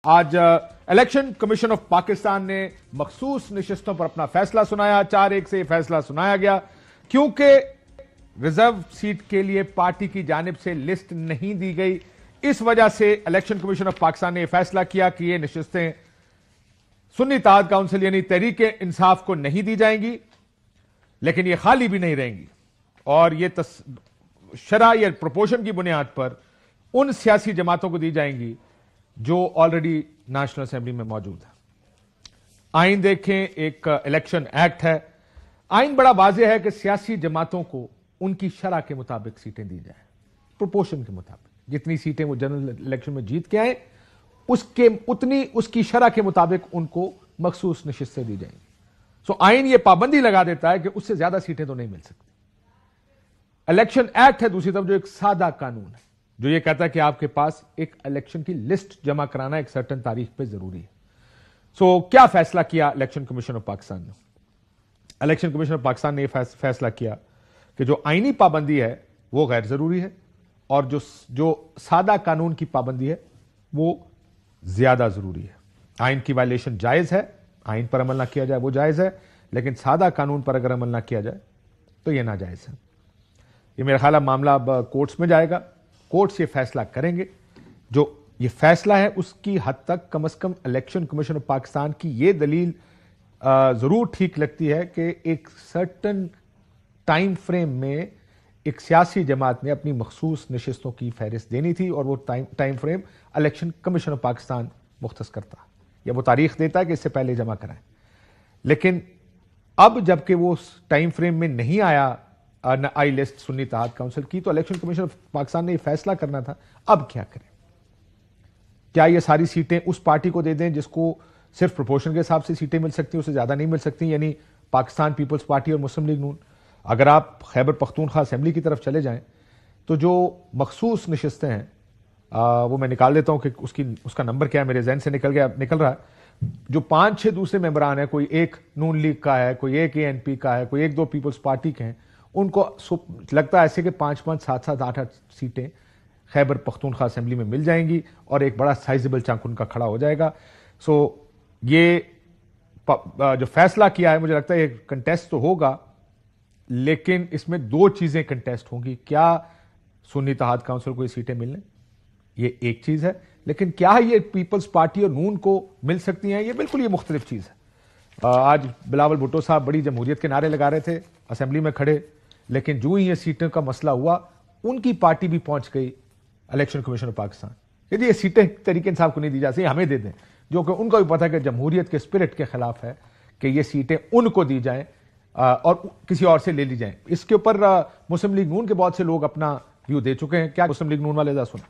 आज election Commission of Pakistan ने मखसूस नशिस्तों पर अपना फैसला सुनाया। 4-1 से यह फैसला सुनाया गया क्योंकि रिजर्व सीट के लिए पार्टी की जानिब से लिस्ट नहीं दी गई। इस वजह से इलेक्शन कमीशन ऑफ पाकिस्तान ने यह फैसला किया कि ये नशिस्तें सुन्नी इत्तेहाद काउंसिल यानी तहरीक इंसाफ को नहीं दी जाएंगी, लेकिन ये खाली भी नहीं रहेंगी और ये शरअ या प्रोपोर्शन की बुनियाद पर उन सियासी जमातों को दी जाएंगी जो ऑलरेडी नेशनल असेंबली में मौजूद है। आइन देखें, एक इलेक्शन एक्ट है। आइन बड़ा वाज़ेह है कि सियासी जमातों को उनकी शरअ के मुताबिक सीटें दी जाए, प्रोपोर्शन के मुताबिक। जितनी सीटें वो जनरल इलेक्शन में जीत के आए उसकी शरअ के मुताबिक उनको मखसूस नशिस्तें दी जाएंगी। सो आइन ये पाबंदी लगा देता है कि उससे ज्यादा सीटें तो नहीं मिल सकती। इलेक्शन एक्ट है दूसरी तरफ जो एक सादा कानून है जो ये कहता है कि आपके पास एक इलेक्शन की लिस्ट जमा कराना एक सर्टेन तारीख पे जरूरी है। सो क्या फैसला किया इलेक्शन कमीशन ऑफ पाकिस्तान ने? इलेक्शन कमीशन ऑफ पाकिस्तान ने यह फैसला किया कि जो आईनी पाबंदी है वो गैर जरूरी है और जो सादा कानून की पाबंदी है वो ज्यादा जरूरी है। आइन की वायलेशन जायज है, आइन पर अमल ना किया जाए वो जायज है, लेकिन सादा कानून पर अगर अमल ना किया जाए तो यह नाजायज है। ये मेरा ख्याल है मामला अब कोर्ट्स में जाएगा, कोर्ट्स ये फैसला करेंगे। जो ये फैसला है उसकी हद तक कम से कम इलेक्शन कमीशन ऑफ पाकिस्तान की ये दलील जरूर ठीक लगती है कि एक सर्टन टाइम फ्रेम में एक सियासी जमात ने अपनी मखसूस नशिस्तों की फहरिस्त देनी थी और वो time frame Election Commission of Pakistan मुख्तस करता या वो तारीख देता है कि इससे पहले जमा कराएं। लेकिन अब जबकि वो टाइम फ्रेम में नहीं आया आई लिस्ट सुन्नी इत्तेहाद काउंसिल की, तो इलेक्शन कमीशन ऑफ पाकिस्तान ने यह फैसला करना था अब क्या करें। क्या ये सारी सीटें उस पार्टी को दे दें जिसको सिर्फ प्रोपोर्शन के हिसाब से सीटें मिल सकती हैं, उससे ज्यादा नहीं मिल सकती, यानी पाकिस्तान पीपल्स पार्टी और मुस्लिम लीग नून? अगर आप खैबर पख्तूनख्वा असेंबली की तरफ चले जाएं तो जो मखसूस नशिस्तें हैं वो मैं निकाल देता हूं कि उसका नंबर क्या है, मेरे जहन से निकल रहा है। जो 5-6 दूसरे मेंबरान है, कोई एक नून लीग का है, कोई एक ANP का है, कोई 1-2 पीपल्स पार्टी के हैं, उनको लगता है ऐसे कि 5-5, 7-7, 8-8 सीटें खैबर पख्तूनख्वा असेंबली में मिल जाएंगी और एक बड़ा साइजेबल चंक उनका खड़ा हो जाएगा। सो ये जो फैसला किया है मुझे लगता है एक कंटेस्ट तो होगा, लेकिन इसमें 2 चीजें कंटेस्ट होंगी। क्या सुन्नी इत्तेहाद काउंसिल को ये सीटें मिलने, ये एक चीज है, लेकिन क्या ये पीपल्स पार्टी और नून को मिल सकती हैं, ये बिल्कुल ये मुख्तलिफ चीज है। आज बिलावल भुट्टो साहब बड़ी जमहूरियत के नारे लगा रहे थे असेंबली में खड़े, लेकिन जो ही ये सीटों का मसला हुआ उनकी पार्टी भी पहुंच गई इलेक्शन कमीशन ऑफ पाकिस्तान यदि ये सीटें तरीके इंसाफ को नहीं दी जा सकती, हमें दे दें, जो कि उनको भी पता है कि जमहूरियत के स्पिरिट के खिलाफ है कि ये सीटें उनको दी जाएं और किसी और से ले ली जाएं। इसके ऊपर मुस्लिम लीग नून के बहुत से लोग अपना व्यू दे चुके हैं। क्या मुस्लिम लीग नून वाले जरा सुना?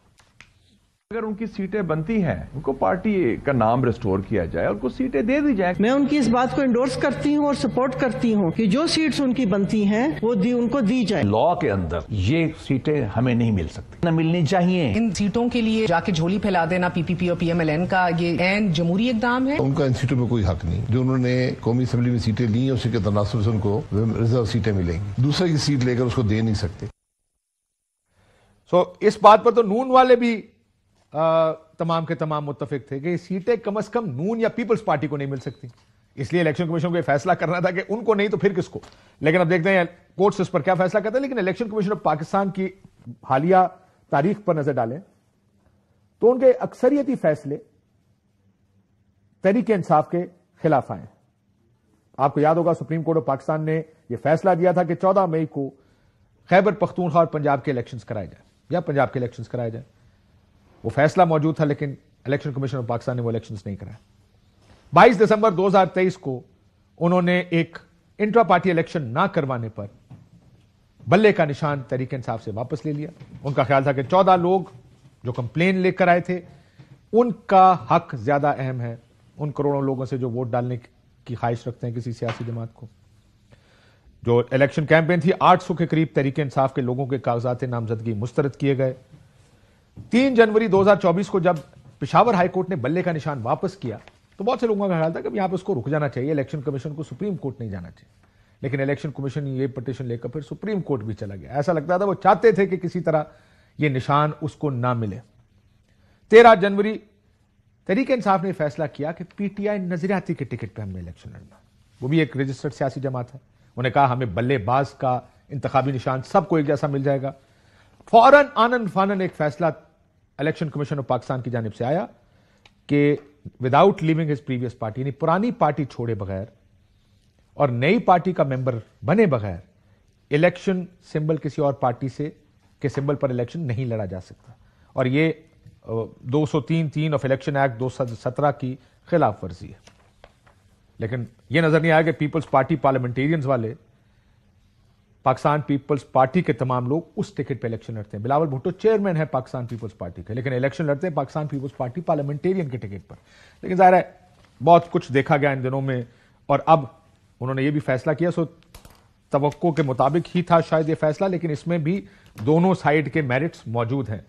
अगर उनकी सीटें बनती हैं, उनको पार्टी का नाम रिस्टोर किया जाए और कुछ सीटें दे दी जाए। मैं उनकी इस बात को एंडोर्स करती हूं और सपोर्ट करती हूं कि जो सीट्स उनकी बनती हैं वो उनको दी जाए। लॉ के अंदर ये सीटें हमें नहीं मिल सकती, न मिलनी चाहिए। इन सीटों के लिए जाके झोली फैला देना PPP और PMLN का ये ऐन जमहूरी इक़दाम है। उनका इन सीटों में कोई हक नहीं। जो उन्होंने कौमी असेंबली में सीटें ली उसी के तनासुब से उनको रिजर्व सीटें मिलेंगी, दूसरे की सीट लेकर उसको दे नहीं सकते। सो इस बात पर तो नून वाले भी तमाम के तमाम मुत्तफिक थे कि सीटें कम से कम नून या पीपल्स पार्टी को नहीं मिल सकती, इसलिए इलेक्शन कमीशन को यह फैसला करना था कि उनको नहीं तो फिर किसको। लेकिन अब देखते हैं कोर्ट्स इस पर क्या फैसला करते हैं। लेकिन इलेक्शन कमीशन ऑफ पाकिस्तान की हालिया तारीख पर नजर डालें तो उनके अक्सरियती फैसले तहरीक इंसाफ के खिलाफ आए। आपको याद होगा सुप्रीम कोर्ट ऑफ पाकिस्तान ने यह फैसला दिया था कि 14 मई को खैबर पख्तूनख्वा और पंजाब के इलेक्शंस कराए जाए या पंजाब के इलेक्शंस कराए जाए। वो फैसला मौजूद था लेकिन इलेक्शन कमीशन ऑफ पाकिस्तान ने वो इलेक्शंस नहीं कराए। 22 दिसंबर 2023 को उन्होंने एक इंट्रा पार्टी इलेक्शन ना करवाने पर बल्ले का निशान तहरीक इंसाफ से वापस ले लिया। उनका ख्याल था कि 14 लोग जो कंप्लेन लेकर आए थे उनका हक ज्यादा अहम है उन करोड़ों लोगों से जो वोट डालने की ख्वाहिश रखते हैं किसी सियासी जमात को। जो इलेक्शन कैंपेन थी 800 के करीब तहरीक इंसाफ के लोगों के कागजात नामजदगी मुस्तरद किए गए। 3 जनवरी 2024 को जब पेशावर हाईकोर्ट ने बल्ले का निशान वापस किया तो बहुत से लोगों का ख्याल था कि यहां पर उसको रुक जाना चाहिए, इलेक्शन कमीशन को सुप्रीम कोर्ट नहीं जाना चाहिए। लेकिन इलेक्शन कमीशन ये पिटीशन लेकर फिर सुप्रीम कोर्ट भी चला गया। ऐसा लगता था वो चाहते थे कि किसी तरह ये निशान उसको ना मिले। 13 जनवरी तहरीक इंसाफ ने फैसला किया कि पीटीआई नजरियाती के टिकट पर हमें इलेक्शन लड़ना, वो भी एक रजिस्टर्ड सियासी जमात है। उन्होंने कहा हमें बल्लेबाज का इंतखाबी निशान सबको एक जैसा मिल जाएगा। फौरन आनंद फानन एक फैसला इलेक्शन कमीशन ऑफ पाकिस्तान की जानिब से आया कि without leaving his previous party, यानी पुरानी पार्टी छोड़े बगैर और नई पार्टी का मेंबर बने बगैर इलेक्शन सिंबल किसी और पार्टी से के सिंबल पर इलेक्शन नहीं लड़ा जा सकता। और ये 203(3) ऑफ इलेक्शन एक्ट 2017 की खिलाफ वर्जी है। लेकिन यह नजर नहीं आया कि पीपल्स पार्टी पार्लियामेंटेरियंस वाले, पाकिस्तान पीपल्स पार्टी के तमाम लोग उस टिकट पे इलेक्शन लड़ते हैं। बिलावल भुट्टो चेयरमैन है पाकिस्तान पीपल्स पार्टी के, लेकिन इलेक्शन लड़ते हैं पाकिस्तान पीपल्स पार्टी पार्लियामेंटेरियन के टिकट पर। लेकिन जाहिर है बहुत कुछ देखा गया इन दिनों में, और अब उन्होंने ये भी फैसला किया। सो तवक्को के मुताबिक ही था शायद ये फैसला, लेकिन इसमें भी दोनों साइड के मेरिट्स मौजूद हैं।